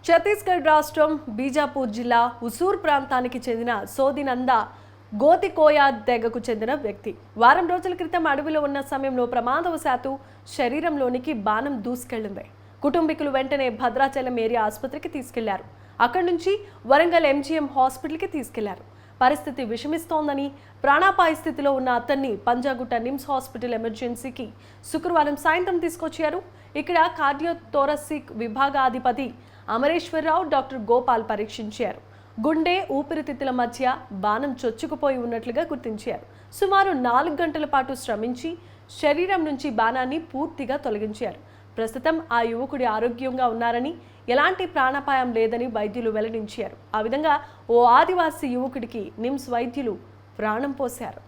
ఛత్తీస్గఢ్ రాష్ట్రం బీజాపూర్ జిల్లా హుసూర్ ప్రాంతానికి చెందిన సోదినంద గోతికోయా తెగకు చెందిన వ్యక్తి వారం రోజుల క్రితం అడవిలో ఉన్న సమయంలో ప్రమాదవశాత్తు శరీరంలోనికి బాణం దూసుకెళ్లింది. కుటుంబీకులు వెంటనే భద్రాచలం ఏరియా ఆసుపత్రికి తీసుకెళ్లారు. అక్కడి నుంచి వరంగల్ ఎంజీఎం హాస్పిటల్కి తీసుకెళ్లారు. పరిస్థితి విషమిస్తోందని, ప్రాణాపాయ స్థితిలో ఉన్న అతన్ని పంజాగుట్ట నిమ్స్ హాస్పిటల్ ఎమర్జెన్సీకి శుక్రవారం సాయంత్రం తీసుకొచ్చారు. ఇక్కడ కార్డియోథోరసిక్ విభాగాధిపతి అమరేశ్వరరావు, డాక్టర్ గోపాల్ పరీక్షించారు. గుండె, ఊపిరితిత్తుల మధ్య బాణం చొచ్చుకుపోయి ఉన్నట్లుగా గుర్తించారు. సుమారు 4 గంటల పాటు శ్రమించి శరీరం నుంచి బాణాన్ని పూర్తిగా తొలగించారు. ప్రస్తుతం ఆ యువకుడి ఆరోగ్యంగా ఉన్నారని, ఎలాంటి ప్రాణాపాయం లేదని వైద్యులు వెల్లడించారు. ఆ విధంగా ఓ ఆదివాసీ యువకుడికి నిమ్స్ వైద్యులు ప్రాణం పోశారు.